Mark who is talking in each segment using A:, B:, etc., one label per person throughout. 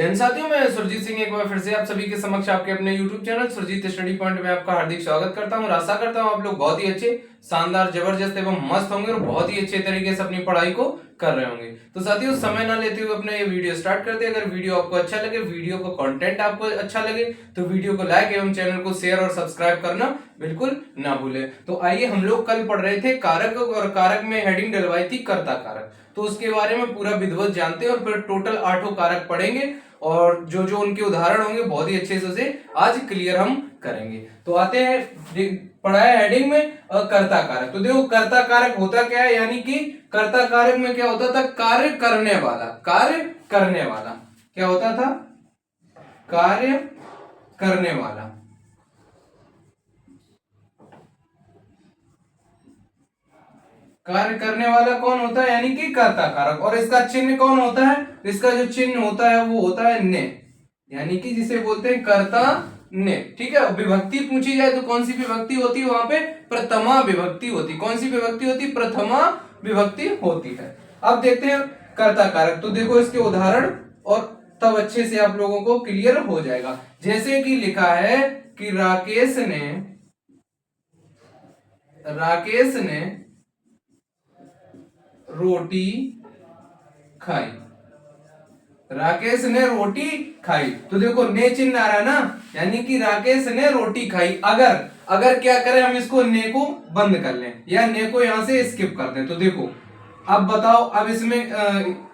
A: जय हिंद साथियों, मैं सुरजीत सिंह एक बार फिर से आप सभी के समक्ष आपके अपने YouTube channel Surjeet study point में आपका हार्दिक स्वागत करता हूं और आशा करता हूं आप लोग बहुत ही अच्छे, शानदार, जबरदस्त एवं मस्त होंगे और बहुत ही अच्छे तरीके से अपनी पढ़ाई को कर रहे होंगे। तो साथियों, समय ना लेते हुए अपना ये वीडियो स्टार्ट करते हैं। अगर वीडियो आपको अच्छा लगे, वीडियो का कंटेंट आपको अच्छा लगे तो वीडियो को लाइक एवं चैनल को शेयर और सब्सक्राइब करना बिल्कुल ना भूलें। तो आइए, हम लोग कल पढ़ रहे थे कारक और कारक में हेडिंग डलवाई थी कर्ता कारक, तो उसके बारे में पूरा विधिवत जानते हैं और फिर टोटल 8 कारक पढ़ेंगे और जो जो उनके उदाहरण होंगे बहुत ही अच्छे से उसे आज क्लियर हम करेंगे। तो आते हैं, पढ़ा है हेडिंग में कर्ता कारक। तो देखो, कर्ता कारक होता क्या है, यानी कि कर्ता कारक में क्या होता था, कार्य करने वाला। कार्य करने वाला क्या होता था, कार्य करने वाला। कार्य करने वाला कौन होता है, यानी कि कर्ता कारक। और इसका चिन्ह कौन होता है, इसका जो चिन्ह होता है वो होता है ने, यानी कि जिसे बोलते हैं कर्ता ने। ठीक है, विभक्ति पूछी जाए तो कौन सी विभक्ति होती है, वहां पे प्रथमा विभक्ति होती। कौन सी विभक्ति होती, प्रथमा विभक्ति होती है। अब देखते हैं कर्ता कारक। तो देखो इसके उदाहरण, और तब अच्छे से आप लोगों को क्लियर हो जाएगा। जैसे कि लिखा है कि राकेश ने रोटी खाई। राकेश ने रोटी खाई, तो देखो ने चिन्ह आ रहा है ना, यानी कि राकेश ने रोटी खाई। अगर क्या करें, हम इसको ने को बंद कर लें या ने को यहां से स्किप कर दें, तो देखो अब बताओ, अब इसमें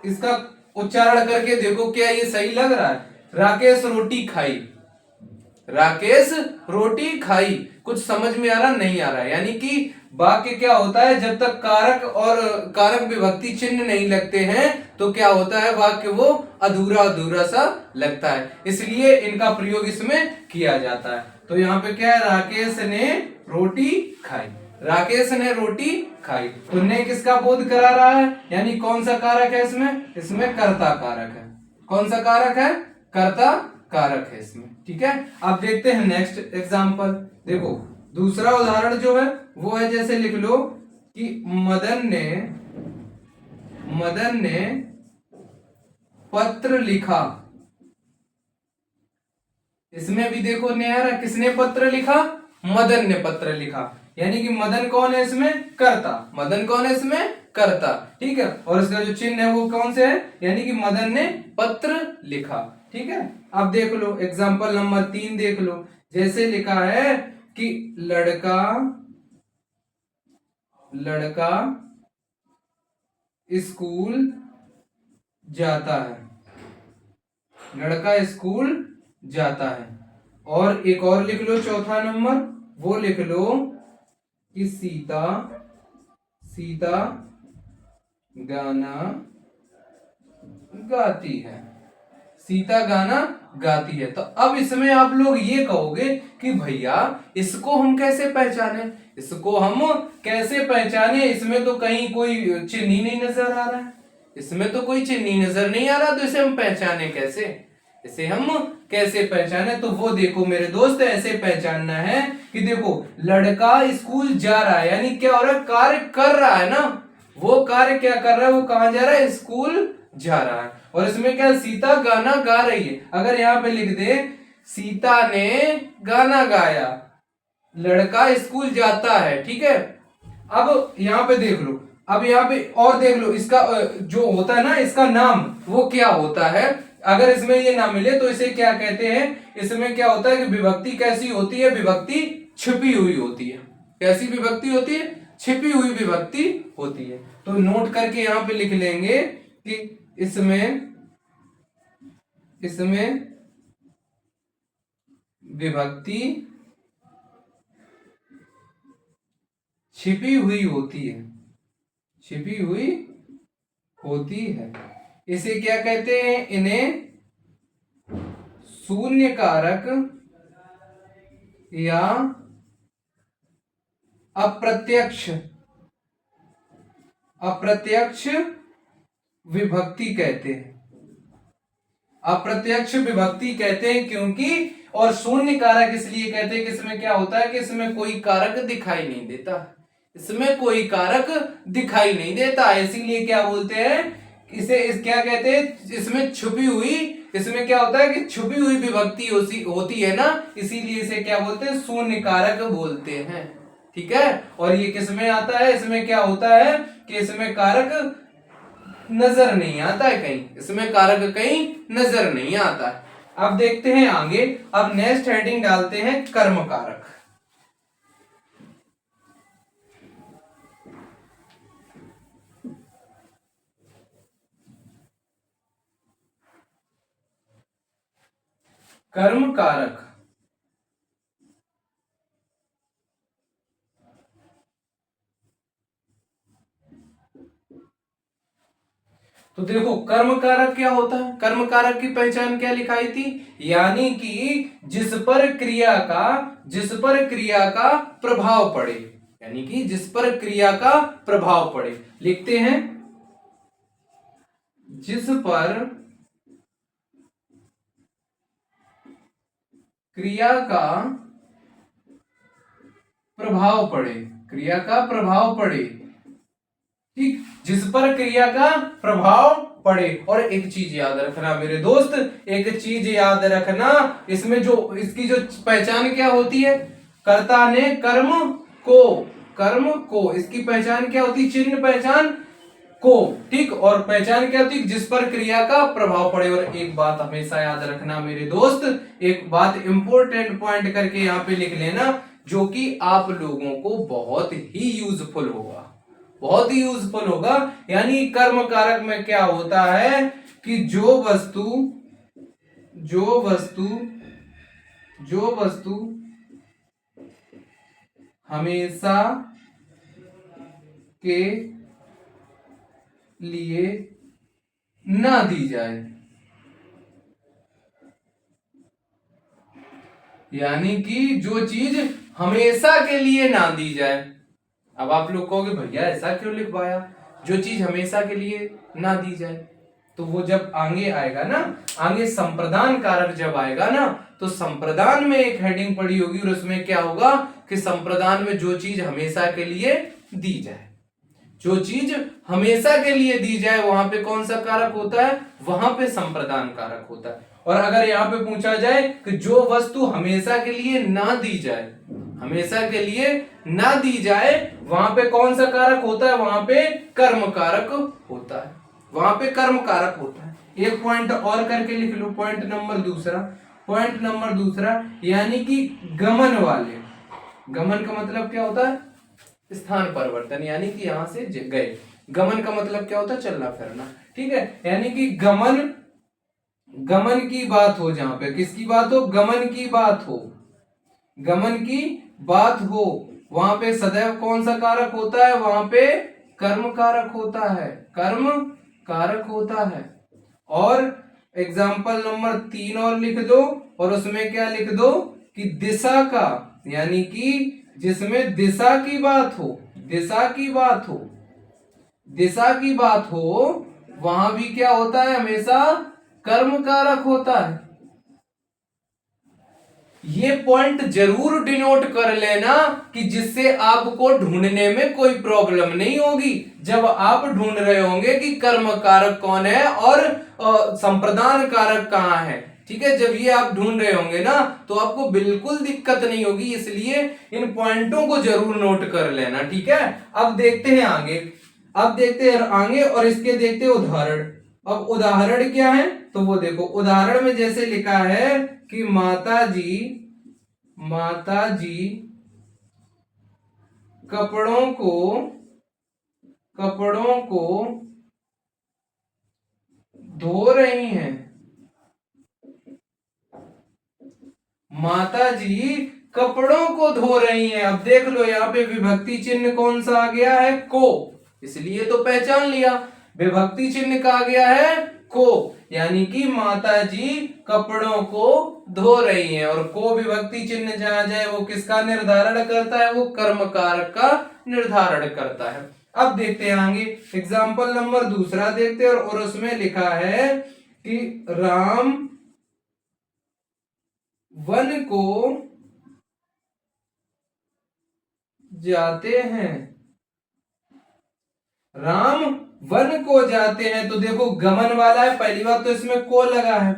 A: इसका उच्चारण करके देखो क्या ये सही लग रहा है। राकेश रोटी खाई, राकेश रोटी खाई, कुछ समझ में आ रहा नहीं आ रहा है। यानी कि वाक्य क्या होता है, जब तक कारक और कारक विभक्ति चिन्ह नहीं लगते हैं तो क्या होता है, वाक्य वो अधूरा अधूरा सा लगता है, इसलिए इनका प्रयोग इसमें किया जाता है। तो यहाँ पे क्या है, राकेश ने रोटी खाई, राकेश ने रोटी खाई। तो ने किसका बोध करा रहा है, यानी कौन सा कारक है इसमें कर्ता कारक है। कौन सा कारक है, कर्ता कारक है इसमें। ठीक है, अब देखते हैं नेक्स्ट एग्जांपल। देखो दूसरा उदाहरण जो है वो है, जैसे लिख लो कि मदन ने पत्र लिखा। इसमें भी देखो ने आ रहा, किसने पत्र लिखा, मदन ने पत्र लिखा, यानी कि मदन कौन है इसमें, कर्ता। मदन कौन है इसमें, कर्ता। ठीक है, और इसका जो चिन्ह है वो कौन से है, यानी कि मदन ने पत्र लिखा। ठीक है, अब देख लो एग्जांपल नंबर 3 देख लो। जैसे लिखा है कि लड़का स्कूल जाता है, लड़का स्कूल जाता है। और एक और लिख लो चौथा नंबर, वो लिख लो कि सीता गाना गाती है, सीता गाना गाती है। तो अब इसमें आप लोग ये कहोगे कि भैया इसको हम कैसे पहचाने, इसमें तो कहीं कोई चिन्ह ही नहीं नजर आ रहा है, इसमें तो कोई चिन्ह ही नजर नहीं आ रहा, तो इसे हम पहचाने कैसे, तो वो देखो मेरे दोस्त, ऐसे पहचानना है कि देखो लड़का स्कूल जा रहा है, यानी क्या हो रहा है, कार्य कर रहा है ना, वो कार्य क्या कर रहा है, वो कहां जा रहा है, स्कूल जा रहा है। और इसमें क्या, सीता गाना गा रही है। अगर यहाँ पे लिख दे सीता ने गाना गाया, लड़का स्कूल जाता है। ठीक है, अब यहाँ पे देख लो, अब यहाँ पे और देख लो, इसका जो होता है ना, इसका नाम वो क्या होता है। अगर इसमें ये ना मिले तो इसे क्या कहते हैं, इसमें क्या होता है कि विभक्ति कैसी होती है, विभक्ति छिपी हुई होती है। कैसी विभक्ति होती है, छिपी हुई विभक्ति होती है। तो नोट करके यहाँ पे लिख लेंगे कि इसमें विभक्ति छिपी हुई होती है। इसे क्या कहते हैं, इन्हें शून्य कारक या अप्रत्यक्ष विभक्ति कहते हैं। अप्रत्यक्ष विभक्ति कहते हैं क्योंकि, और शून्य कारक इसलिए कहते हैं कि इसमें क्या होता है कि इसमें कोई कारक दिखाई नहीं देता, इसीलिए क्या बोलते हैं, क्या कहते हैं, इसमें छुपी हुई इसमें क्या होता है कि छुपी हुई विभक्ति होती है ना, इसीलिए इसे क्या बोलते हैं, शून्य कारक बोलते हैं। ठीक है, और ये किस में आता है, इसमें क्या होता है कि इसमें कारक नजर नहीं आता है कहीं, इसमें कारक कहीं नजर नहीं आता है। अब देखते हैं आगे, अब नेक्स्ट हेडिंग डालते हैं कर्म कारक। कर्म कारक, तो देखो कर्म कारक क्या होता है, कर्म कारक की पहचान क्या लिखाई थी, यानी कि जिस पर क्रिया का प्रभाव पड़े, यानी कि जिस पर क्रिया का प्रभाव पड़े। लिखते हैं जिस पर क्रिया का प्रभाव पड़े, क्रिया का प्रभाव पड़े, ठीक, जिस पर क्रिया का प्रभाव पड़े। और एक चीज याद रखना मेरे दोस्त, एक चीज याद रखना, इसमें जो इसकी जो पहचान क्या होती है, कर्ता ने कर्म को इसकी पहचान क्या होती, चिन्ह पहचान को, ठीक, और पहचान क्या होती, जिस पर क्रिया का प्रभाव पड़े। और एक बात हमेशा याद रखना मेरे दोस्त, एक बात इंपॉर्टेंट पॉइंट करके यहाँ पे लिख लेना, जो कि आप लोगों को बहुत ही यूजफुल होगा, बहुत ही यूजफुल होगा। यानी कर्म कारक में क्या होता है कि जो वस्तु हमेशा के लिए ना दी जाए, यानी कि जो चीज हमेशा के लिए ना दी जाए। अब आप लोग कहोगे भैया ऐसा क्यों लिखवाया, जो चीज हमेशा के लिए ना दी जाए, तो वो जब आगे आएगा ना, आगे संप्रदान कारक जब आएगा ना, तो संप्रदान में एक हेडिंग पड़ी होगी और उसमें क्या होगा कि संप्रदान में जो चीज हमेशा के लिए दी जाए, जो चीज हमेशा के लिए दी जाए, वहां पे कौन सा कारक होता है, वहां पे संप्रदान कारक होता है। और अगर यहाँ पे पूछा जाए कि जो वस्तु हमेशा के लिए ना दी जाए, हमेशा के लिए ना दी जाए, वहां पे कौन सा कारक होता है, वहां पे कर्म कारक होता है, वहां पे कर्म कारक होता है। एक पॉइंट और करके लिख लो, पॉइंट नंबर दूसरा, यानी कि गमन वाले, गमन का मतलब क्या होता है, स्थान परिवर्तन, यानी कि यहां से गए, गमन का मतलब क्या होता है, चलना फिरना, ठीक है, यानी कि गमन की बात हो, जहां पे किसकी बात हो, गमन की बात हो, वहां पे सदैव कौन सा कारक होता है, वहां पे कर्म कारक होता है। और एग्जाम्पल नंबर 3 और लिख दो, और उसमें क्या लिख दो कि दिशा का, यानी कि जिसमें दिशा की बात हो, वहां भी क्या होता है, हमेशा कर्म कारक होता है। ये पॉइंट जरूर डिनोट कर लेना कि जिससे आपको ढूंढने में कोई प्रॉब्लम नहीं होगी, जब आप ढूंढ रहे होंगे कि कर्म कारक कौन है और संप्रदान कारक कहां है, ठीक है, जब ये आप ढूंढ रहे होंगे ना, तो आपको बिल्कुल दिक्कत नहीं होगी, इसलिए इन पॉइंटों को जरूर नोट कर लेना, ठीक है। अब देखते हैं आगे, और इसके देखते हैं उदाहरण। अब उदाहरण क्या है, तो वो देखो, उदाहरण में जैसे लिखा है कि माता जी कपड़ों को धो रही हैं, माता जी कपड़ों को धो रही हैं। अब देख लो यहाँ पे विभक्ति चिन्ह कौन सा आ गया है, को, इसलिए तो पहचान लिया, विभक्ति चिन्ह का आ गया है को, यानी कि माता जी कपड़ों को धो रही हैं। और को विभक्ति चिन्ह जहां जाए वो किसका निर्धारण करता है, वो कर्म कारक का निर्धारण करता है। अब देखते हैं आगे, एग्जाम्पल नंबर दूसरा देखते हैं, और उसमें लिखा है कि राम वन को जाते हैं, राम वन को जाते हैं, तो देखो गमन वाला है, पहली बात तो इसमें को लगा है,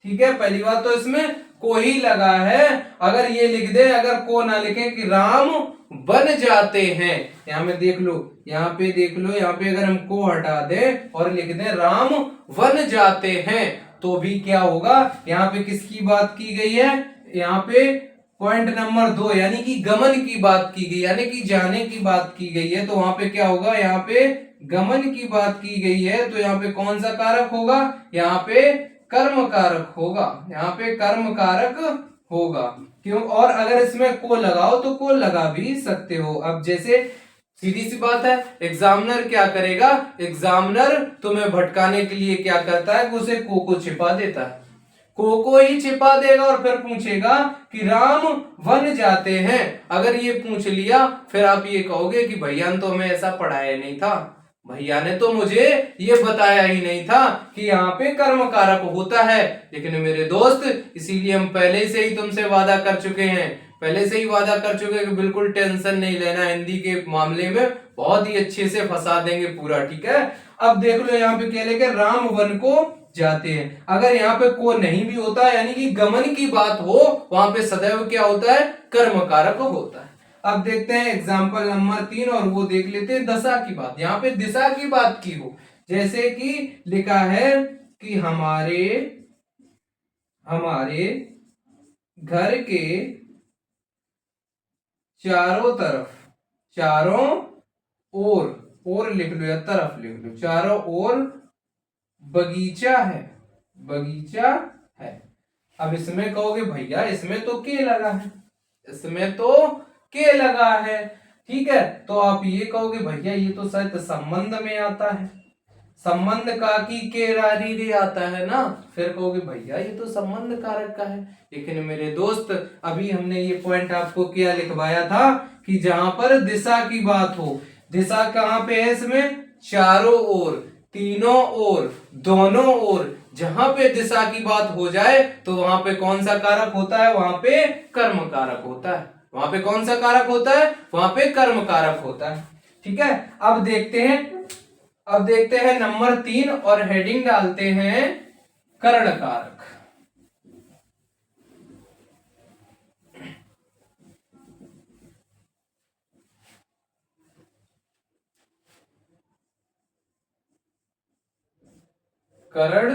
A: ठीक है, पहली बात तो इसमें को ही लगा है। अगर ये लिख दे, अगर को ना लिखे कि राम बन जाते हैं, यहाँ में देख लो, यहाँ पे देख लो, यहाँ पे अगर हम को हटा दे और लिख दे राम बन जाते हैं, तो भी क्या होगा, यहाँ पे किसकी बात की गई है, यहाँ पे पॉइंट नंबर 2 यानी कि गमन की बात की गई, यानी कि जाने की बात की गई है। तो वहां पे क्या होगा, यहाँ पे गमन की बात की गई है, तो यहाँ पे कौन सा कारक होगा, यहाँ पे कर्म कारक होगा, यहाँ पे कर्म कारक होगा। क्यों, और अगर इसमें को लगाओ तो को लगा भी सकते हो। अब जैसे सीधी सी बात है, एग्जामिनर क्या करेगा, एग्जामिनर तुम्हें भटकाने के लिए क्या करता है कि उसे को छिपा देता है, को ही छिपा देगा और फिर पूछेगा कि राम वन जाते हैं। अगर ये पूछ लिया, फिर आप ये कहोगे कि भैया ने तो हमें ऐसा पढ़ाया नहीं था, भैया ने तो मुझे ये बताया ही नहीं था कि यहाँ पे कर्म कारक होता है। लेकिन मेरे दोस्त, इसीलिए हम पहले से ही तुमसे वादा कर चुके हैं, पहले से ही वादा कर चुके हैं कि बिल्कुल टेंशन नहीं लेना, हिंदी के मामले में बहुत ही अच्छे से फंसा देंगे पूरा, ठीक है। अब देख लो, यहाँ पे क्या लिखा, राम वन को जाते हैं। अगर यहाँ पे को नहीं भी होता है, यानी कि गमन की बात हो, वहां पे सदैव क्या होता है, कर्म कारक होता है। अब देखते हैं एग्जाम्पल नंबर 3, और वो देख लेते हैं दशा की बात। यहाँ पे दिशा की बात की हो, जैसे कि लिखा है कि हमारे घर के चारों तरफ, चारों ओर लिख लो या तरफ लिख लो, चारों ओर बगीचा है, बगीचा है। अब इसमें कहोगे भैया इसमें तो के लगा है, इसमें तो के लगा है, ठीक है। तो आप ये कहोगे भैया ये तो शायद संबंध में आता है, संबंध का की के री आता है ना, फिर कहोगे भैया ये तो संबंध कारक का है। लेकिन मेरे दोस्त, अभी हमने ये पॉइंट आपको क्या लिखवाया था कि जहां पर दिशा की बात हो, दिशा कहां पे है इसमें, चारों ओर, तीनों ओर, दोनों ओर, जहां पे दिशा की बात हो जाए तो वहां पे कौन सा कारक होता है, वहां पे कर्म कारक होता है। वहां पे कौन सा कारक होता है, वहां पे कर्म कारक होता है, ठीक है। अब देखते हैं नंबर 3 और हेडिंग डालते हैं कर्ण कारक। कर्ण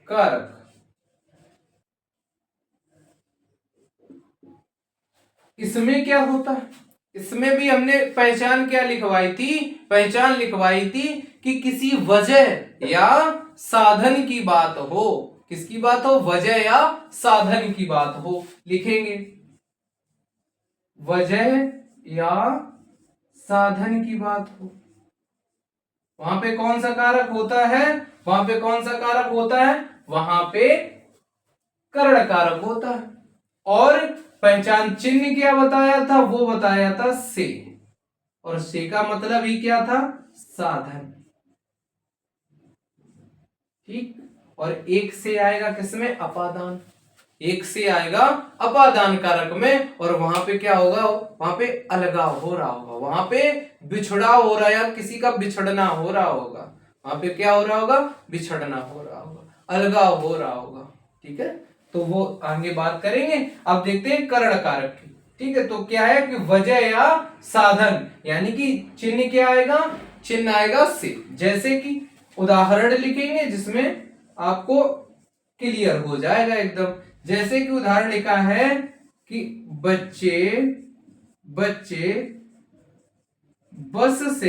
A: कारक, इसमें क्या होता है, इसमें भी हमने पहचान क्या लिखवाई थी, पहचान लिखवाई थी कि किसी वजह या साधन की बात हो, किसकी बात हो, वजह या साधन की बात हो, लिखेंगे वजह या साधन की बात हो। वहां पे कौन सा कारक होता है, वहां पे कौन सा कारक होता है, वहां पे कर्ण कारक होता है। और पहचान चिन्ह क्या बताया था, वो बताया था से, और से का मतलब ही क्या था, साधन, ठीक। और एक से आएगा किसमें, अपादान, एक से आएगा अपादान कारक में, और वहां पे क्या होगा, वहां पे अलगाव हो रहा होगा, वहां पे बिछड़ाव हो रहा है, या किसी का बिछड़ना हो रहा होगा, वहां पे क्या हो रहा होगा, बिछड़ना हो रहा होगा, अलगाव हो रहा होगा, ठीक है। तो वो आगे बात करेंगे। अब देखते हैं कर्ण कारक की, ठीक है। तो क्या है कि वजह या साधन, यानी कि चिन्ह क्या आएगा, चिन्ह आएगा से। जैसे कि उदाहरण लिखेंगे जिसमें आपको क्लियर हो जाएगा एकदम। जैसे कि उदाहरण लिखा है कि बच्चे बस से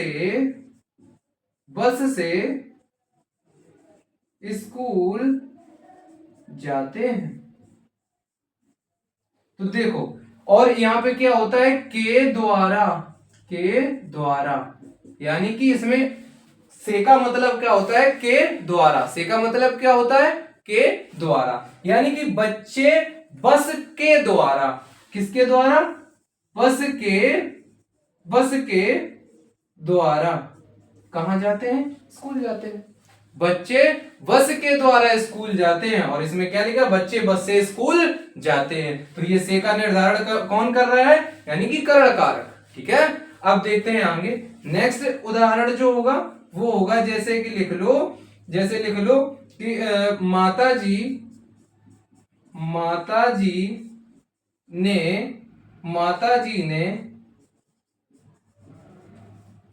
A: स्कूल जाते हैं। तो देखो, और यहां पे क्या होता है, के द्वारा, यानी कि इसमें से का मतलब क्या होता है, के द्वारा, से का मतलब क्या होता है, के द्वारा, यानी कि बच्चे बस के द्वारा, किसके द्वारा, बस के द्वारा कहां जाते हैं, स्कूल जाते हैं। बच्चे बस के द्वारा स्कूल जाते हैं, और इसमें क्या लिखा, बच्चे बस से स्कूल जाते हैं। तो ये से का निर्धारण कौन कर रहा है, यानी कि कर्ण कारक, ठीक है। अब देखते हैं आगे, नेक्स्ट उदाहरण जो होगा वो होगा, जैसे लिख लो कि माताजी ने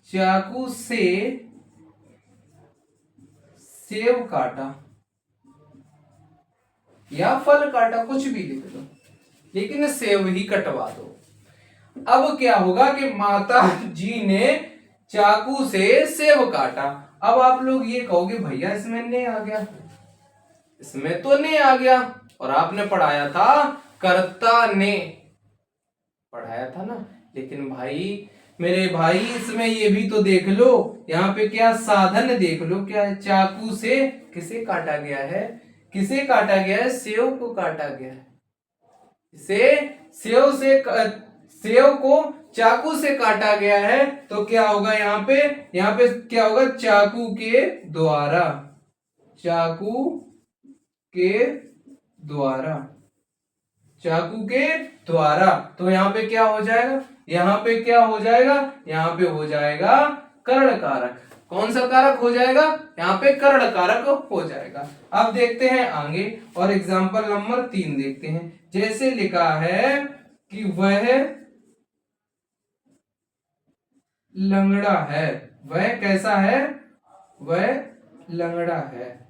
A: चाकू से सेब काटा या फल काटा, कुछ भी लिख दो, लेकिन सेब ही कटवा दो। अब क्या होगा कि माता जी ने चाकू से सेब काटा। अब आप लोग ये कहोगे भैया इसमें ने आ गया, इसमें तो ने आ गया, और आपने पढ़ाया था कर्ता ने पढ़ाया था ना। लेकिन भाई मेरे भाई इसमें ये भी तो देख लो, यहाँ पे क्या साधन देख लो, क्या है, चाकू से किसे काटा गया है, किसे काटा गया है, सेव को काटा गया है। सेव को चाकू से काटा गया है, तो क्या होगा यहाँ पे क्या होगा, चाकू के द्वारा, चाकू के द्वारा, चाकू के द्वारा। तो यहाँ पे क्या हो जाएगा, यहाँ पे क्या हो जाएगा, यहाँ पे हो जाएगा कर्ण कारक। कौन सा कारक हो जाएगा, यहाँ पे कर्ण कारक हो जाएगा। अब देखते हैं आगे और एग्जाम्पल नंबर 3 देखते हैं। जैसे लिखा है कि वह लंगड़ा है, वह कैसा है, वह लंगड़ा है।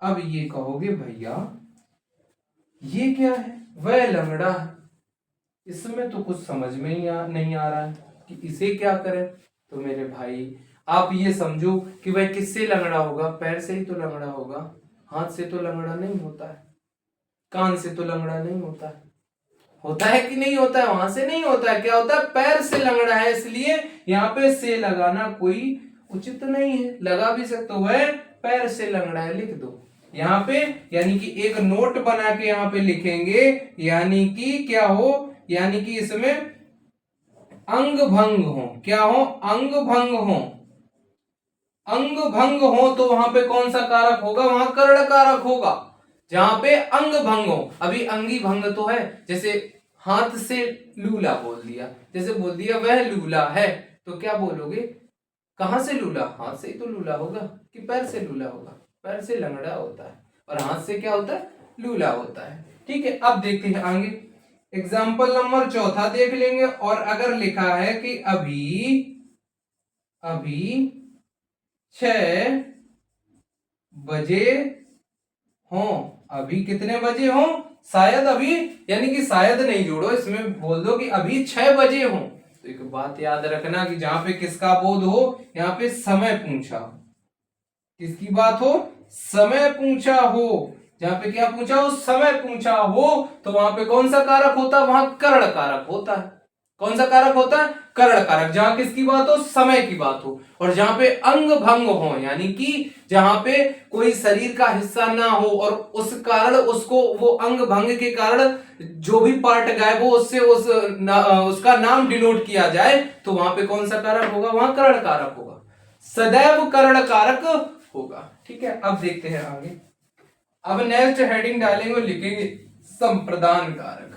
A: अब ये कहोगे भैया ये क्या है, वह लंगड़ा है, इसमें तो कुछ समझ में ही नहीं आ रहा है कि इसे क्या करें। तो मेरे भाई आप ये समझो कि वह किससे लंगड़ा होगा, पैर से ही तो लंगड़ा होगा, हाथ से तो लंगड़ा नहीं होता है, कान से तो लंगड़ा नहीं होता है, होता है कि नहीं होता है, वहां से नहीं होता है, क्या होता है, पैर से लंगड़ा है, इसलिए यहाँ पे से लगाना कोई उचित नहीं है। लगा भी सकते हो, वह पैर से लंगड़ा है, लिख दो यहाँ पे, यानी कि एक नोट बना के यहाँ पे लिखेंगे, यानी कि क्या हो, यानी कि इसमें अंग भंग हो, क्या हो, अंग भंग हो, अंग भंग हो, तो वहां पे कौन सा कारक होगा, वहां कर्ण कारक होगा। जहां पे अंग भंग हो, अभी अंगी भंग तो है, जैसे हाथ से लूला बोल दिया, जैसे बोल दिया वह लूला है, तो क्या बोलोगे, कहां से लूला, हाथ से ही तो लूला होगा कि पैर से लूला होगा, पैर से लंगड़ा होता है और हाथ से क्या होता है, लूला होता है। ठीक है, अब देखते हैं आगे एग्जाम्पल नंबर 4 देख लेंगे। और अगर लिखा है कि अभी 6 बजे हो, अभी कितने बजे हो, शायद अभी, यानी कि शायद नहीं जोड़ो, इसमें बोल दो कि अभी 6 बजे हो। तो एक बात याद रखना कि जहां पे किसका बोध हो, यहाँ पे समय पूछा, किसकी बात हो, समय पूछा हो, जहां पे क्या पूछा हो, समय पूछा हो, तो वहां पे कौन सा कारक होता है, वहां कर्ण कारक होता है। कौन सा कारक होता है, कर्ण कारक, जहां किसकी बात हो, समय की बात हो। और जहां पे अंग भंग हो, यानी कि जहां पे कोई शरीर का हिस्सा ना हो और उस कारण उसको, वो अंग भंग के कारण जो भी पार्ट गायब हो उससे उसका नाम डिनोट किया जाए, तो वहां पे कौन सा कारक होगा, वहां कर्ण कारक होगा, सदैव कर्ण कारक होगा। ठीक है, अब देखते हैं आगे। अब नेक्स्ट हेडिंग डालेंगे और लिखेंगे संप्रदान कारक।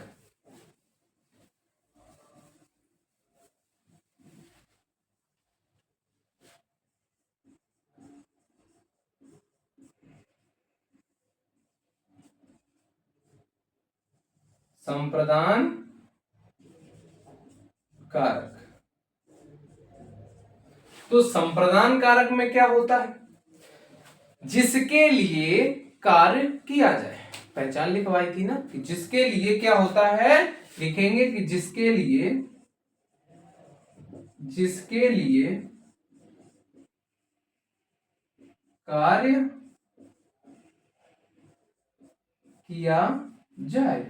A: संप्रदान कारक, तो संप्रदान कारक में क्या होता है, जिसके लिए कार्य किया जाए, पहचान लिखवाई थी ना कि जिसके लिए क्या होता है, लिखेंगे कि जिसके लिए कार्य किया जाए,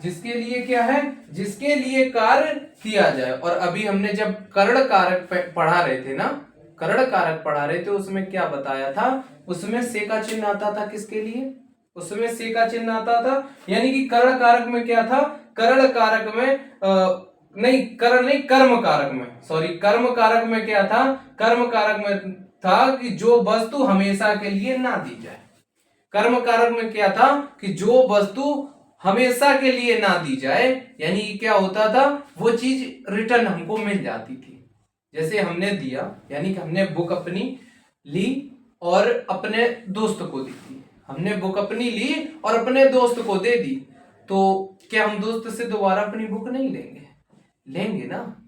A: जिसके लिए क्या है, जिसके लिए कार्य किया जाए। और अभी हमने जब कर्ण कारक पढ़ा रहे थे ना, कर्ण कारक पढ़ा रहे थे, उसमें क्या बताया था, उसमें से का चिन्ह आता था, किसके लिए, उसमें से का चिन्ह आता था, यानी कि कर्ण कारक में क्या था, कर्ण कारक में नहीं, कर्ण नहीं, कर्म कारक में, सॉरी, कर्म कारक में क्या था, कर्म कारक में था कि जो वस्तु हमेशा के लिए ना दी जाए। कर्म कारक में क्या था कि जो वस्तु हमेशा के लिए ना दी जाए, यानी क्या होता था, वो चीज रिटर्न हमको मिल जाती थी। जैसे हमने दिया, यानी कि हमने बुक अपनी ली और अपने दोस्त को दी थी, हमने बुक अपनी ली और अपने दोस्त को दे दी, तो क्या हम दोस्त से दोबारा अपनी बुक नहीं लेंगे? लेंगे ना।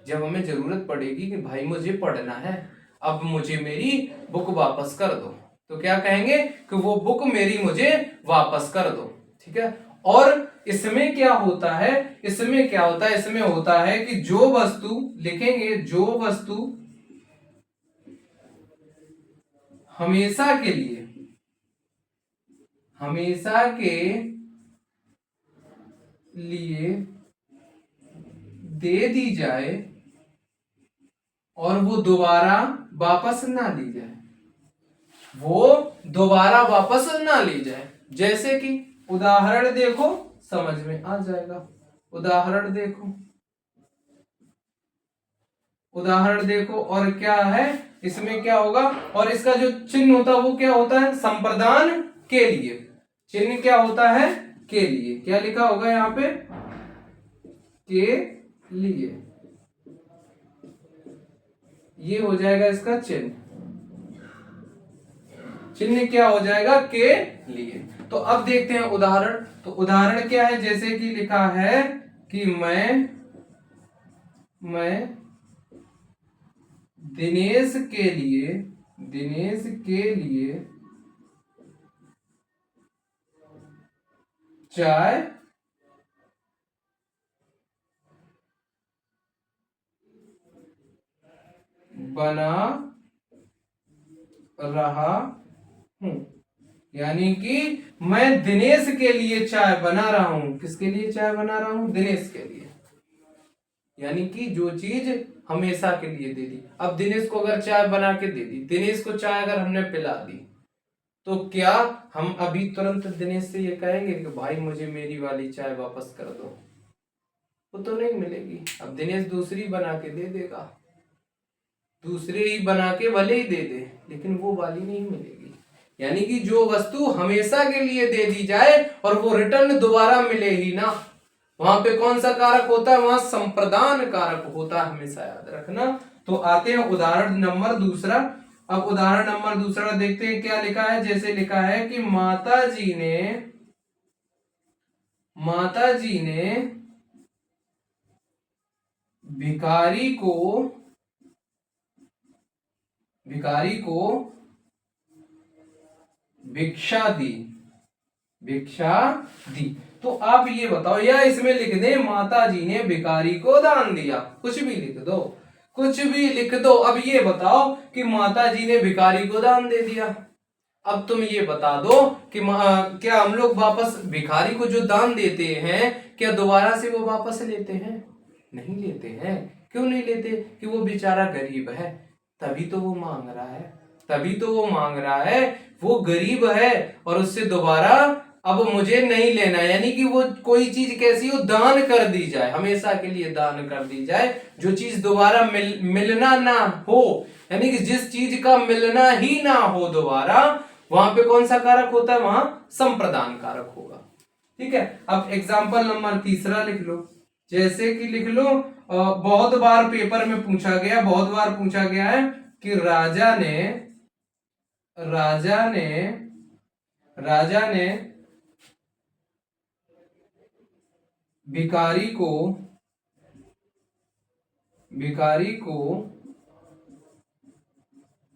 A: जब हमें जरूरत पड़ेगी कि भाई मुझे पढ़ना है, अब मुझे मेरी बुक वापस कर दो, तो क्या कहेंगे कि वो बुक मेरी मुझे वापस कर दो। ठीक है। और इसमें क्या होता है, इसमें होता है कि जो वस्तु लिखेंगे, जो वस्तु हमेशा के लिए दे दी जाए और वो दोबारा वापस ना ली जाए, जैसे कि उदाहरण देखो, समझ में आ जाएगा। उदाहरण देखो और क्या है इसमें, क्या होगा, और इसका जो चिन्ह होता है वो क्या होता है, संप्रदान के लिए। चिन्ह क्या होता है, के लिए। क्या लिखा होगा यहाँ पे, के लिए, ये हो जाएगा इसका चिन्ह। चिन्ह क्या हो जाएगा, के लिए। तो अब देखते हैं उदाहरण। तो उदाहरण क्या है, जैसे कि लिखा है कि मैं दिनेश के लिए चाय बना रहा हूं। यानी कि मैं दिनेश के लिए चाय बना रहा हूं। किसके लिए चाय बना रहा हूं, दिनेश के लिए। यानी कि जो चीज हमेशा के लिए दे दी। अब दिनेश को अगर चाय बना के दे दी, दिनेश को चाय अगर हमने पिला दी, तो क्या हम अभी तुरंत दिनेश से ये कहेंगे कि भाई मुझे मेरी वाली चाय वापस कर दो? वो तो नहीं मिलेगी। अब दिनेश दूसरी बना के दे देगा, दूसरे ही बना के भले ही दे दे, लेकिन वो वाली नहीं मिलेगी। यानी कि जो वस्तु हमेशा के लिए दे दी जाए और वो रिटर्न दोबारा मिले ही ना, वहां पे कौन सा कारक होता है, वहां संप्रदान कारक होता है, हमेशा याद रखना। तो आते हैं उदाहरण नंबर दूसरा। अब उदाहरण नंबर दूसरा देखते हैं क्या लिखा है। जैसे लिखा है कि माता जी ने भिखारी को भिक्षा दी। तो आप ये बताओ, या इसमें लिख दे माता जी ने भिखारी को दान दिया, कुछ भी लिख दो। अब ये बताओ कि माता जी ने भिखारी को दान दे दिया। अब तुम ये बता दो कि क्या हम लोग वापस भिखारी को जो दान देते हैं, क्या दोबारा से वो वापस लेते हैं? नहीं लेते हैं। क्यों नहीं लेते? कि वो बेचारा गरीब है, तभी तो वो मांग रहा है। वो गरीब है और उससे दोबारा अब मुझे नहीं लेना। यानी कि वो कोई चीज कैसी हो, दान कर दी जाए, हमेशा के लिए दान कर दी जाए, जो चीज दोबारा मिलना ना हो। यानी कि जिस चीज का मिलना ही ना हो दोबारा, वहां पे कौन सा कारक होता है, वहां संप्रदान कारक होगा। ठीक है। अब एग्जाम्पल नंबर तीसरा लिख लो। जैसे कि लिख लो, बहुत बार पेपर में पूछा गया है कि राजा ने भिखारी को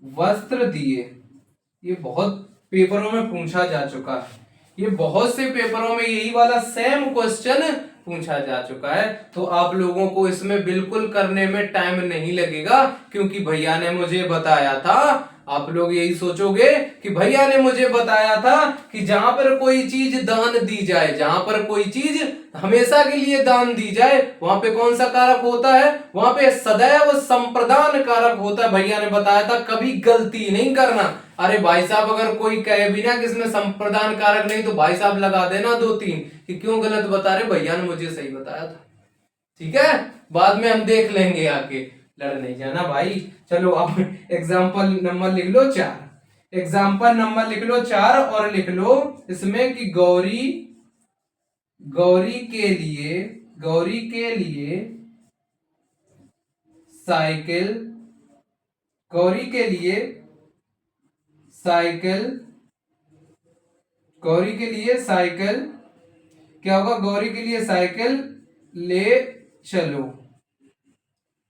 A: वस्त्र दिए। ये बहुत पेपरों में पूछा जा चुका है। ये बहुत से पेपरों में यही वाला सेम क्वेश्चन पूछा जा चुका है। तो आप लोगों को इसमें बिल्कुल करने में टाइम नहीं लगेगा, क्योंकि भैया ने मुझे बताया था। आप लोग यही सोचोगे कि भैया ने मुझे बताया था कि जहां पर कोई चीज दान दी जाए, जहां पर कोई चीज हमेशा के लिए दान दी जाए, वहां पे कौन सा कारक होता है, वहां पे सदैव संप्रदान कारक होता है। भैया ने बताया था, कभी गलती नहीं करना। अरे भाई साहब, अगर कोई कहे भी ना कि इसमें संप्रदान कारक नहीं, तो भाई साहब लगा देना 2-3 कि क्यों गलत बता रहे, भैया ने मुझे सही बताया था। ठीक है, बाद में हम देख लेंगे आके, लड़ नहीं जाना भाई। चलो अब एग्जाम्पल नंबर लिख लो 4 और लिख लो इसमें कि गौरी के लिए साइकिल गौरी के लिए साइकिल, क्या होगा, गौरी के लिए साइकिल ले चलो।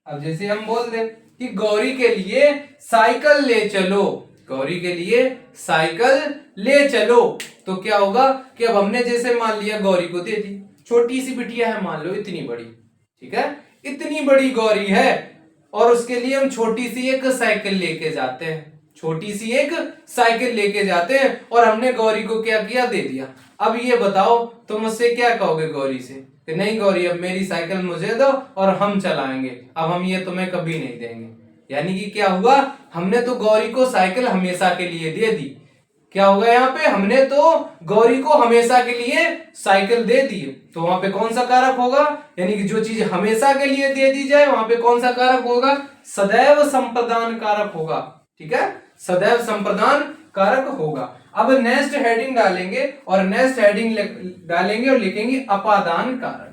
A: अब जैसे हम बोल दे कि गौरी के लिए साइकिल ले चलो, गौरी के लिए साइकिल ले चलो, तो क्या होगा कि अब हमने जैसे मान लिया गौरी को दे दी, छोटी सी बिटिया है मान लो इतनी बड़ी, ठीक है, इतनी बड़ी गौरी है और उसके लिए हम छोटी सी एक साइकिल लेके जाते हैं, छोटी सी एक साइकिल लेके जाते हैं और हमने गौरी को क्या किया, दे दिया। अब ये बताओ तुम मुझसे क्या कहोगे गौरी से कि नहीं गौरी अब मेरी साइकिल मुझे दो और हम चलाएंगे, अब हम ये तुम्हें कभी नहीं देंगे। यानी कि क्या हुआ, हमने तो गौरी को साइकिल हमेशा के लिए दे दी। क्या होगा यहाँ पे, हमने तो गौरी को हमेशा के लिए साइकिल दे दी, तो वहां पे कौन सा कारक होगा, यानी कि जो चीज हमेशा के लिए दे दी जाए वहां पे कौन सा कारक होगा, सदैव संप्रदान कारक होगा। ठीक है, सदैव संप्रदान कारक होगा। अब नेक्स्ट हेडिंग डालेंगे और नेक्स्ट हेडिंग डालेंगे और लिखेंगे अपादान कारक।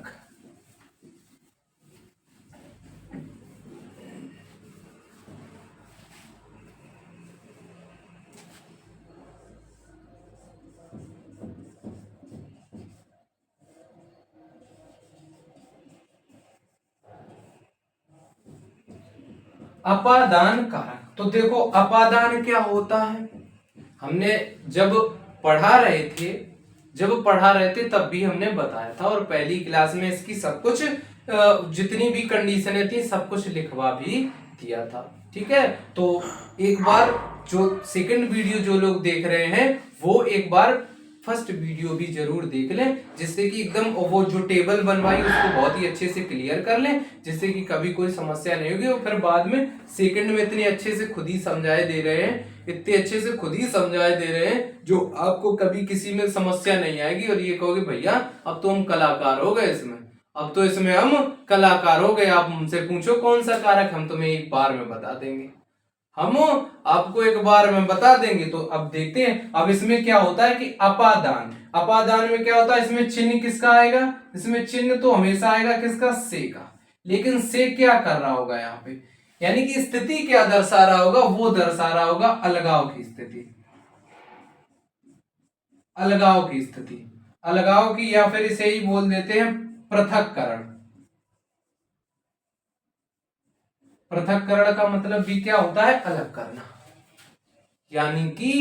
A: अपादान कारक, तो देखो अपादान क्या होता है, हमने जब पढ़ा रहे थे तब भी हमने बताया था और पहली क्लास में इसकी सब कुछ जितनी भी कंडीशनें थी सब कुछ लिखवा भी दिया था। ठीक है, तो एक बार जो सेकंड वीडियो जो लोग देख रहे हैं वो एक बार फर्स्ट वीडियो भी जरूर देख लें, जिससे कि एकदम वो जो टेबल बनवाई उसको बहुत ही अच्छे से क्लियर कर लें, जिससे कि कभी कोई समस्या नहीं होगी। और फिर बाद में सेकंड में इतने अच्छे से खुद ही समझाए दे रहे हैं, इतने अच्छे से खुद ही समझाए दे रहे हैं जो आपको कभी किसी में समस्या नहीं आएगी और ये कहोगे भैया अब तो हम कलाकार हो गए इसमें, अब तो इसमें हम कलाकार हो गए, आप हमसे पूछो कौन सा कारक, हम तुम्हें एक बार में बता देंगे, हम आपको एक बार में बता देंगे। तो अब देखते हैं, अब इसमें क्या होता है कि अपादान, अपादान में क्या होता है, इसमें चिन्ह किसका आएगा, इसमें चिन्ह तो हमेशा आएगा किसका, से का, लेकिन से क्या कर रहा होगा यहाँ पे, यानी कि स्थिति क्या दर्शा रहा होगा, वो दर्शा रहा होगा अलगाव की स्थिति, अलगाव की स्थिति, अलगाव की, या फिर इसे ही बोल देते हैं पृथक्करण। पृथक्करण का मतलब भी क्या होता है, अलग करना, यानी कि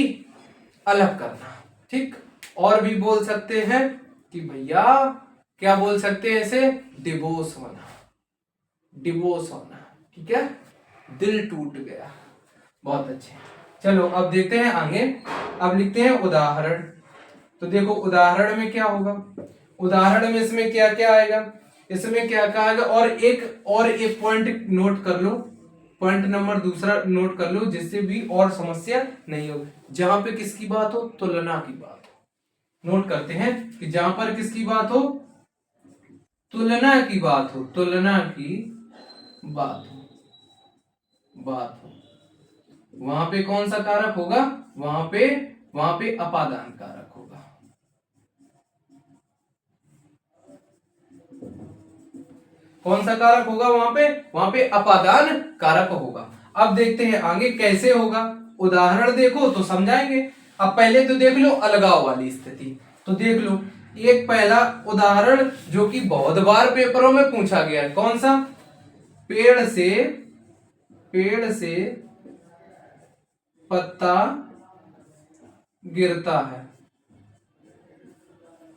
A: अलग करना। ठीक, और भी बोल सकते हैं कि भैया क्या बोल सकते हैं इसे, डिवोर्स होना, डिवोर्स होना। ठीक है, दिल टूट गया, बहुत अच्छे। चलो अब देखते हैं आगे, अब लिखते हैं उदाहरण। तो देखो उदाहरण में क्या होगा, उदाहरण में इसमें क्या क्या आएगा, इसमें क्या क्या आएगा, और एक पॉइंट नोट कर लो, पॉइंट नंबर दूसरा नोट कर लो, जिससे भी और समस्या नहीं हो, जहां पे किसकी बात हो, तुलना की बात हो। नोट करते हैं कि जहां पर किसकी बात हो, तुलना की बात हो, तुलना की बात हो, वहां पे कौन सा कारक होगा, वहां पे अपादान कारक होगा। कौन सा कारक होगा वहां पे अपादान कारक होगा। अब देखते हैं आगे कैसे होगा, उदाहरण देखो तो समझाएंगे। अब पहले तो देख लो अलगाव वाली स्थिति, तो देख लो एक पहला उदाहरण जो कि बहुत बार पेपरों में पूछा गया है, कौन सा, पेड़ से पत्ता गिरता है,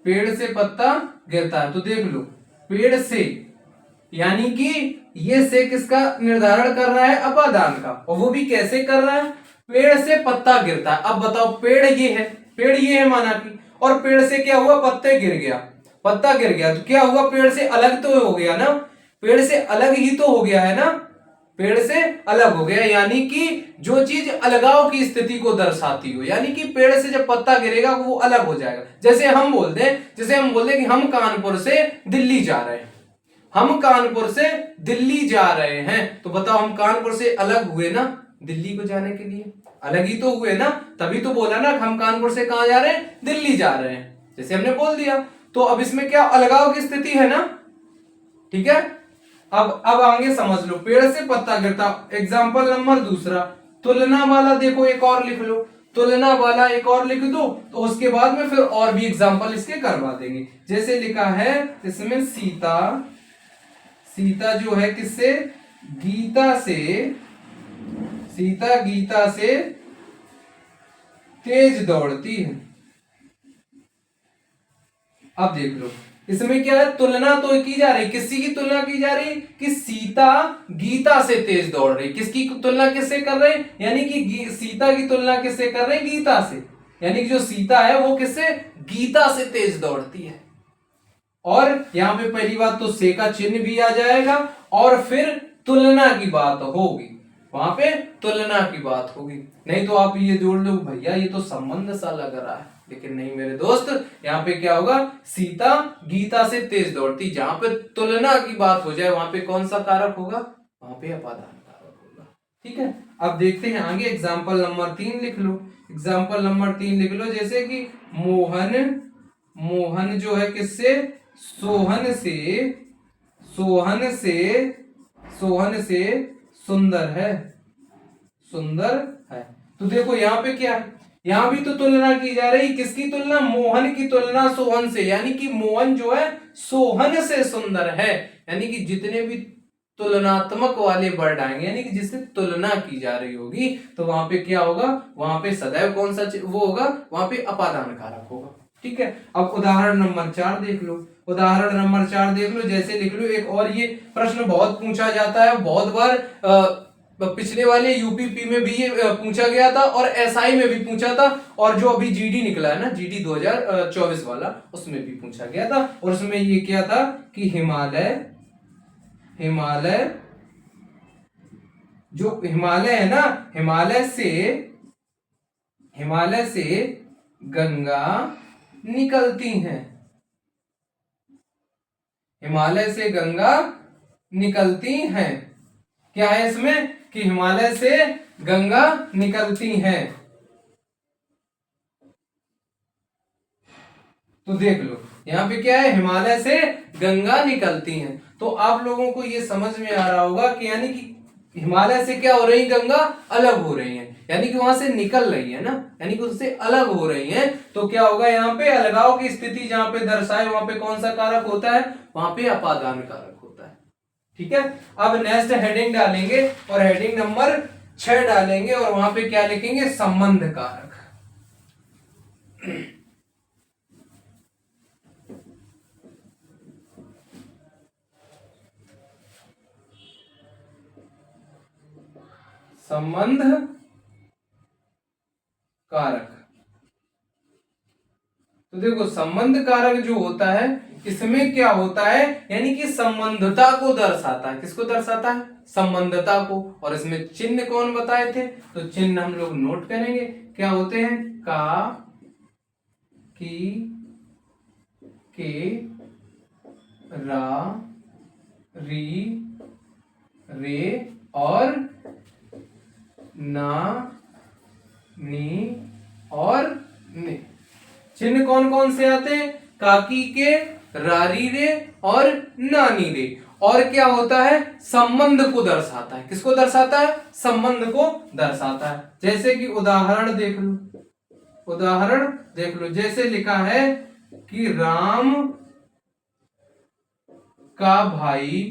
A: पेड़ से पत्ता गिरता है। तो देख लो पेड़ से, यानी कि ये से किसका निर्धारण कर रहा है, अपादान का, और वो भी कैसे कर रहा है, पेड़ से पत्ता गिरता है। अब बताओ पेड़ ये है माना कि, और पेड़ से क्या हुआ, पत्ता गिर गया, तो क्या हुआ, पेड़ से अलग तो हो गया ना, पेड़ से अलग ही तो हो गया है ना, पेड़ से अलग हो गया, यानी कि जो चीज अलगाव की स्थिति को दर्शाती हो, यानी कि पेड़ से जब पत्ता गिरेगा वो अलग हो जाएगा। जैसे हम बोल दें कि हम कानपुर से दिल्ली जा रहे हैं, हम कानपुर से दिल्ली जा रहे हैं, तो बताओ हम कानपुर से अलग हुए ना, दिल्ली को जाने के लिए अलग ही तो हुए ना, तभी तो बोला ना हम कानपुर से कहां जा रहे हैं, दिल्ली जा रहे हैं, जैसे हमने बोल दिया। तो अब इसमें क्या अलगाव की स्थिति है ना। ठीक है, अब आगे समझ लो, पेड़ से पत्ता गिरता। एग्जाम्पल नंबर दूसरा, तुलना वाला देखो एक और लिख लो, तुलना वाला एक और लिख दो, तो उसके बाद में फिर और भी एग्जांपल इसके करवा देंगे। जैसे लिखा है इसमें सीता, सीता जो है किससे, गीता से, सीता गीता से तेज दौड़ती है। अब देख लो इसमें क्या है, तुलना तो की जा रही, किसकी की तुलना की जा रही, कि सीता गीता से तेज दौड़ रही। किसकी तुलना किससे कर रहे, यानी कि सीता की तुलना किससे कर रहे, गीता से, यानी कि जो सीता है वो किससे, गीता से तेज दौड़ती है। और यहां पे पहली बात तो से का चिन्ह भी आ जाएगा, और फिर तुलना की बात होगी, वहां पे तुलना की बात होगी। नहीं तो आप ये जोड़ लो भैया ये तो संबंध सा लग रहा है, लेकिन नहीं मेरे दोस्त, यहाँ पे क्या होगा, सीता गीता से तेज दौड़ती, जहां पे तुलना की बात हो जाए वहां पे कौन सा कारक होगा, वहां पे अपादान कारक होगा। ठीक है, अब देखते हैं आगे, एग्जाम्पल नंबर 3 लिख लो। एग्जाम्पल नंबर 3 लिख लो, जैसे कि मोहन, मोहन जो है किससे, सोहन से, सोहन से, सोहन से सुंदर है, सुंदर है। तो देखो यहाँ पे क्या है, यहां भी तो तुलना की जा रही, किसकी तुलना, मोहन की तुलना सोहन से, यानी कि मोहन जो है सोहन से सुंदर है। यानी कि जितने भी तुलनात्मक वाले वर्ड आएंगे, यानी कि जिससे तुलना की जा रही होगी, तो वहां पे क्या होगा, वहां पे सदैव कौन सा वो होगा, वहां पे अपादान कारक होगा। ठीक है, अब उदाहरण नंबर 4 देख लो। उदाहरण नंबर 4 देख लो, जैसे लिख लो एक और, ये प्रश्न बहुत पूछा जाता है, बहुत बार पिछले वाले यूपीपी में भी ये पूछा गया था, और एसआई में भी पूछा था, और जो अभी जीडी निकला है ना, जीडी 2024 वाला, उसमें भी पूछा गया था। और उसमें ये क्या था कि हिमालय, हिमालय जो हिमालय है ना, हिमालय से गंगा निकलती हैं, हिमालय से गंगा निकलती हैं। क्या है इसमें कि हिमालय से गंगा निकलती हैं। तो देख लो यहां पे क्या है, हिमालय से गंगा निकलती हैं। तो आप लोगों को ये समझ में आ रहा होगा कि यानी कि हिमालय से क्या हो रही, गंगा अलग हो रही है, यानी कि वहां से निकल रही है ना, यानी कि उससे अलग हो रही है। तो क्या होगा, यहाँ पे अलगाव की स्थिति जहां पे दर्शाए, वहां पे कौन सा कारक होता है, वहां पे अपादान कारक होता है। ठीक है, अब नेक्स्ट हेडिंग डालेंगे, और हेडिंग नंबर 6 डालेंगे, और वहां पे क्या लिखेंगे, संबंध कारक। संबंध कारक। तो देखो संबंध कारक जो होता है, इसमें क्या होता है, यानी कि संबंधता को दर्शाता है। किसको दर्शाता है, संबंधता को। और इसमें चिन्ह कौन बताए थे, तो चिन्ह हम लोग नोट करेंगे, क्या होते हैं, का, की, के, रा, री, रे और ना, नी और ने। चिन्ह कौन कौन से आते हैं, काकी के, रारी रे और नानी रे। और क्या होता है, संबंध को दर्शाता है। किसको दर्शाता है, संबंध को दर्शाता है। जैसे कि उदाहरण देख लो, उदाहरण देख लो, जैसे लिखा है कि राम का भाई,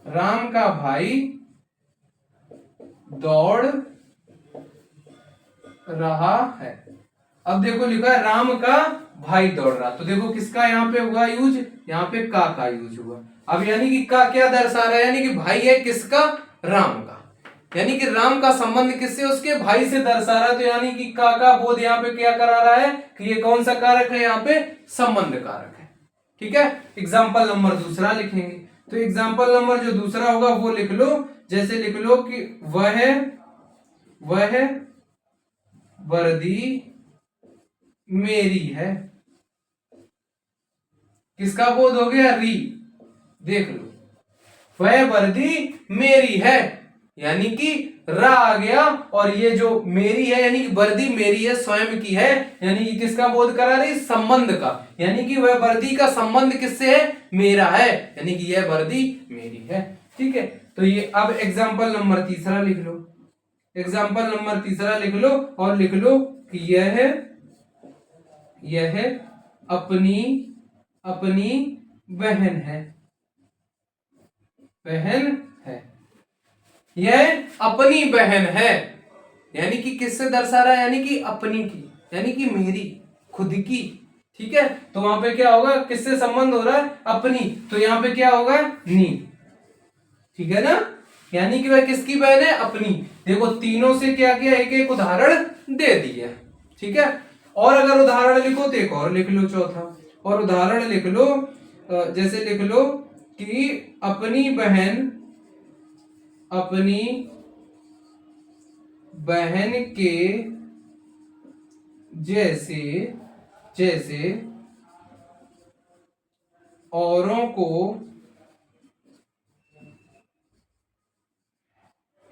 A: राम का भाई दौड़ रहा है। अब देखो लिखा है राम का भाई दौड़ रहा, तो देखो किसका यहाँ पे हुआ यूज, यहाँ पे का यूज हुआ। अब यानी कि का क्या दर्शा रहा है, यानी कि भाई है किसका, राम का, यानी कि राम का संबंध किससे, उसके भाई से दर्शा रहा है। तो यानी कि का बोध यहाँ पे क्या करा रहा है कि ये कौन सा कारक है, यहाँ पे संबंध कारक है। ठीक है, एग्जाम्पल नंबर दूसरा लिखेंगे। तो एग्जाम्पल नंबर जो दूसरा होगा वो लिख लो, जैसे लिख लो कि वह वर्दी मेरी है। किसका बोध हो गया, री। देख लो, वह वर्दी मेरी है, यानी कि रा आ गया, और ये जो मेरी है यानी कि वर्दी मेरी है, स्वयं की है, यानी कि किसका बोध करा रही, संबंध का। यानी कि वह वर्दी का संबंध किससे है, मेरा है, यानी कि यह वर्दी मेरी है। ठीक है, तो ये अब एग्जाम्पल नंबर तीसरा लिख लो। एग्जाम्पल नंबर तीसरा लिख लो और लिख लो कि यह अपनी अपनी बहन है, बहन है। यह अपनी बहन है यानी कि किससे दर्शा रहा है, यानी कि अपनी की, यानी कि मेरी, खुद की। ठीक है, तो वहां पे क्या होगा, किससे संबंध हो रहा है, अपनी, तो यहां पे क्या होगा, नी। ठीक है ना, यानी कि वह किसकी बहन है, अपनी। देखो तीनों से क्या किया, एक एक उदाहरण दे दिया। ठीक है, और अगर उदाहरण लिखो तो एक और लिख लो चौथा, और उदाहरण लिख लो, जैसे लिख लो कि अपनी बहन के जैसे जैसे औरों को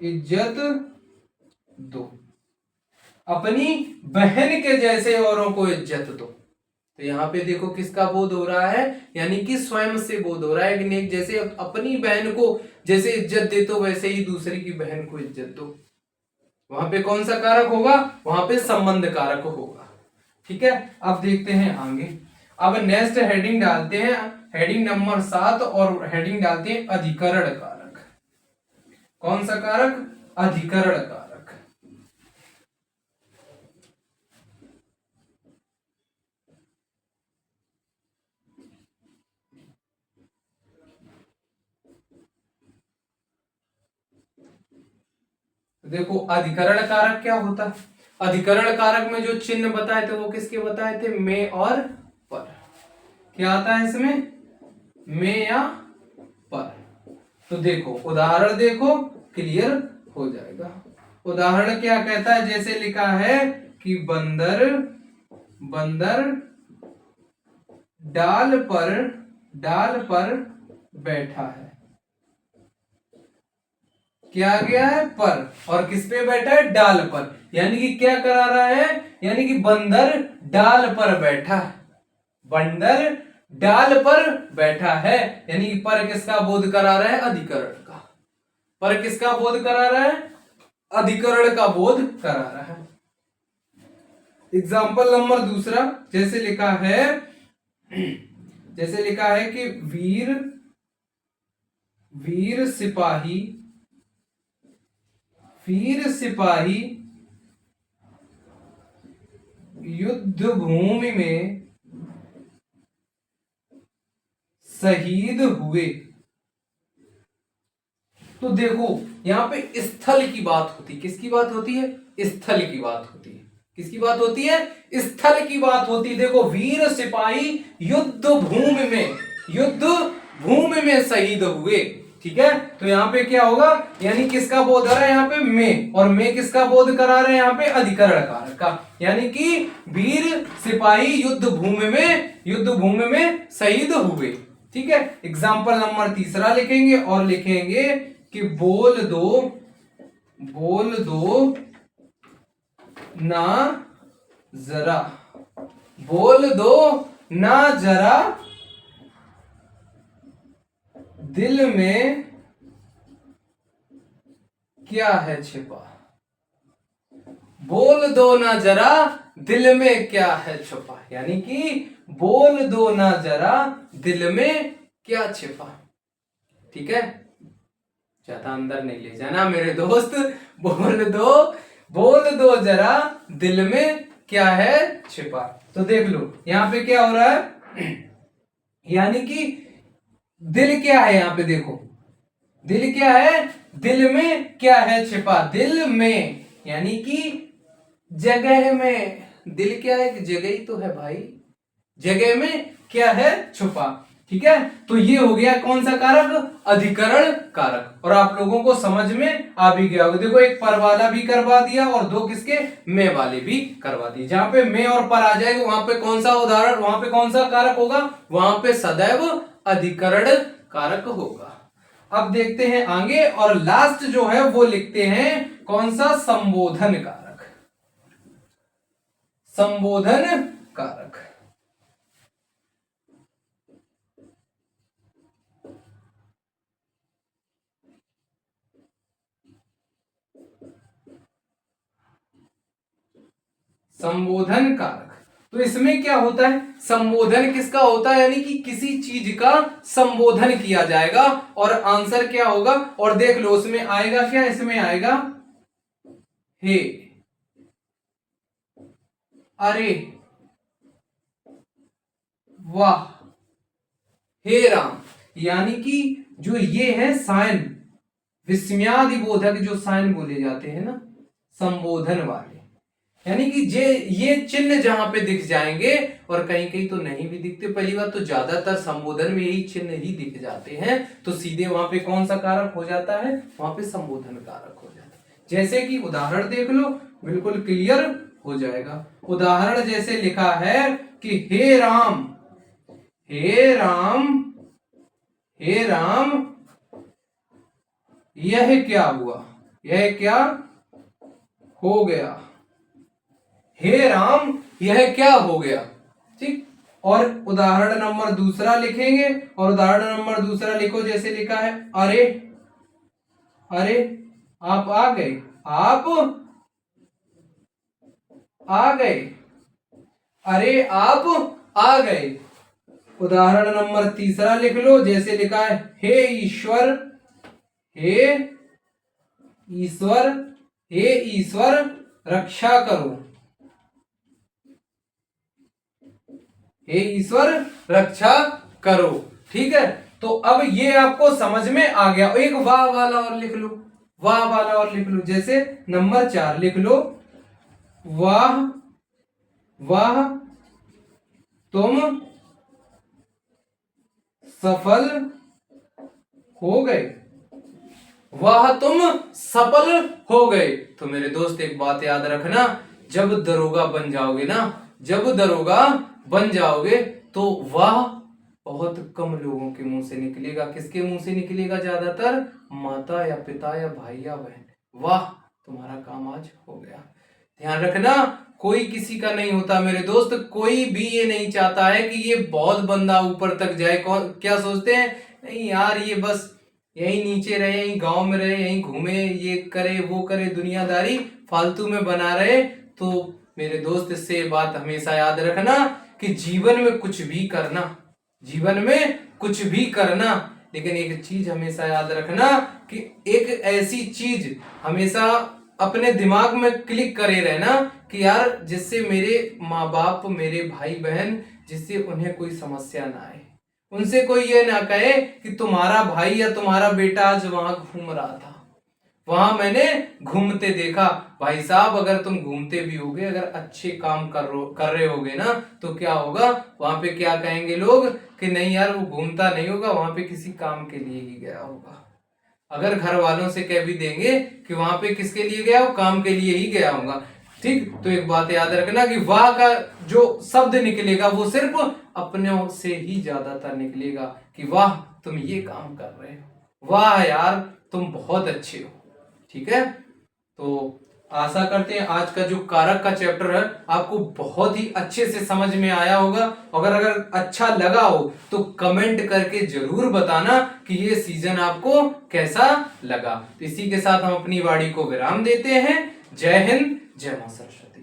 A: इज्जत दो, अपनी बहन के जैसे औरों को इज्जत दो। तो यहाँ पे देखो किसका बोध हो रहा है, यानी कि स्वयं से बोध हो रहा है कि जैसे अपनी बहन को जैसे इज्जत दे तो वैसे ही दूसरी की बहन को इज्जत दो। वहां पे कौन सा कारक होगा, वहां पे संबंध कारक होगा। ठीक है, अब देखते हैं आगे। अब नेक्स्ट हेडिंग डालते हैं, हेडिंग नंबर 7, और हेडिंग डालते हैं अधिकरण कारक। कौन सा कारक, अधिकरण कारक। देखो अधिकरण कारक क्या होता है, अधिकरण कारक में जो चिन्ह बताए थे वो किसके बताए थे, में और पर। क्या आता है इसमें, में या पर। तो देखो उदाहरण देखो, क्लियर हो जाएगा। उदाहरण क्या कहता है, जैसे लिखा है कि बंदर बंदर डाल पर बैठा है। क्या आ गया है, पर, और किस पे बैठा है, डाल पर। यानी कि क्या करा रहा है, यानी कि बंदर डाल पर बैठा है, बंदर डाल पर बैठा है। यानी कि पर किसका बोध करा रहा है, अधिकरण का। पर किसका बोध करा रहा है, अधिकरण का बोध करा रहा है। एग्जाम्पल नंबर दूसरा, जैसे लिखा है, जैसे लिखा है कि वीर सिपाही युद्ध भूमि में शहीद हुए। तो देखो यहां पे स्थल की बात होती, किसकी बात होती है, स्थल की बात होती है। किसकी बात होती है, स्थल की बात होती है। देखो वीर सिपाही युद्ध भूमि में शहीद हुए। ठीक है, तो यहाँ पे क्या होगा, यानी किसका बोध हो रहा है, यहाँ पे में, और में किसका बोध करा रहे हैं, यहाँ पे अधिकरण कारक का। यानी कि वीर सिपाही युद्ध भूमि में शहीद हुए। ठीक है, एग्जाम्पल नंबर तीसरा लिखेंगे और लिखेंगे कि बोल दो ना जरा, बोल दो ना जरा, दिल में क्या है छिपा। बोल दो ना जरा, दिल में क्या है छुपा। यानी कि बोल दो ना जरा, दिल में क्या छिपा। ठीक है, ज्यादा अंदर नहीं ले जाना मेरे दोस्त। बोल दो जरा, दिल में क्या है छिपा। तो देख लो यहां पे क्या हो रहा है, यानी कि दिल क्या है, यहां पे देखो दिल क्या है, दिल में क्या है छिपा, दिल में यानी कि जगह में। दिल क्या है, जगह ही तो है भाई, जगह में क्या है छुपा। ठीक है, तो ये हो गया कौन सा कारक, अधिकरण कारक। और आप लोगों को समझ में आ भी गया होगा। देखो एक पर वाला भी करवा दिया और दो किसके, में वाले भी करवा दिए। जहां पे में और पर आ जाएगा वहां पे कौन सा उदाहरण, वहां पे कौन सा कारक होगा, वहां पे सदैव अधिकरण कारक होगा। अब देखते हैं आगे, और लास्ट जो है वो लिखते हैं कौन सा, संबोधन कारक। संबोधन कारक। संबोधन कारक। तो इसमें क्या होता है, संबोधन किसका होता है, यानी कि किसी चीज का संबोधन किया जाएगा और आंसर क्या होगा। और देख लो उसमें आएगा क्या, इसमें आएगा हे, अरे, वाह, हे राम। यानी कि जो ये है साइन, विस्मयादि बोधक जो साइन बोले जाते हैं ना संबोधन वाले, यानी कि ये चिन्ह जहां पे दिख जाएंगे, और कहीं कहीं तो नहीं भी दिखते, पहली बात तो ज्यादातर संबोधन में यही चिन्ह ही दिख जाते हैं, तो सीधे वहां पे कौन सा कारक हो जाता है, वहां पे संबोधन कारक हो जाता है। जैसे कि उदाहरण देख लो, बिल्कुल क्लियर हो जाएगा। उदाहरण जैसे लिखा है कि हे राम, हे राम, हे राम, यह क्या हुआ, यह क्या हो गया, हे राम यह क्या हो गया। ठीक, और उदाहरण नंबर दूसरा लिखेंगे, और उदाहरण नंबर दूसरा लिखो, जैसे लिखा है अरे, अरे आप आ गए, आप आ गए, अरे आप आ गए। उदाहरण नंबर तीसरा लिख लो, जैसे लिखा है हे ईश्वर, हे ईश्वर, हे ईश्वर रक्षा करो, हे ईश्वर रक्षा करो। ठीक है, तो अब ये आपको समझ में आ गया। एक वाह वाला और लिख लो, वाह वाला और लिख लो, जैसे नंबर 4 लिख लो, वाह, वाह तुम सफल हो गए, वाह तुम सफल हो गए। तो मेरे दोस्त एक बात याद रखना, जब दरोगा बन जाओगे ना, जब दरोगा बन जाओगे तो वाह बहुत कम लोगों के मुंह से निकलेगा। किसके मुंह से निकलेगा ज्यादातर, माता या पिता या भाई या बहन। वाह तुम्हारा काम आज हो गया। ध्यान रखना, कोई किसी का नहीं होता मेरे दोस्त, कोई भी ये नहीं चाहता है कि ये बहुत बंदा ऊपर तक जाए। क्या सोचते हैं, नहीं यार ये बस यही नीचे रहे, यही गांव में रहे, यही घूमे, ये करे वो करे, दुनियादारी फालतू में बना रहे। तो मेरे दोस्त इससे बात हमेशा याद रखना कि जीवन में कुछ भी करना, जीवन में कुछ भी करना, लेकिन एक चीज हमेशा याद रखना कि एक ऐसी चीज हमेशा अपने दिमाग में क्लिक करे रहना कि यार जिससे मेरे माँ बाप, मेरे भाई बहन, जिससे उन्हें कोई समस्या ना आए, उनसे कोई ये ना कहे कि तुम्हारा भाई या तुम्हारा बेटा आज वहां घूम रहा था, वहां मैंने घूमते देखा। भाई साहब अगर तुम घूमते भी होगे, अगर अच्छे काम कर रहे होगे ना, तो क्या होगा, वहां पे क्या कहेंगे लोग कि नहीं यार वो घूमता नहीं होगा, वहां पे किसी काम के लिए ही गया होगा। अगर घर वालों से कह भी देंगे कि वहां पे किसके लिए गया हो, काम के लिए ही गया होगा। ठीक, तो एक बात याद रखना कि वाह का जो शब्द निकलेगा वो सिर्फ अपने से ही ज्यादातर निकलेगा कि वाह तुम ये काम कर रहे हो, वाह यार तुम बहुत अच्छे हो। ठीक है, तो आशा करते हैं आज का जो कारक का चैप्टर है आपको बहुत ही अच्छे से समझ में आया होगा। अगर अच्छा लगा हो तो कमेंट करके जरूर बताना कि ये सीजन आपको कैसा लगा। तो इसी के साथ हम अपनी वाणी को विराम देते हैं। जय हिंद, जय मां सरस्वती।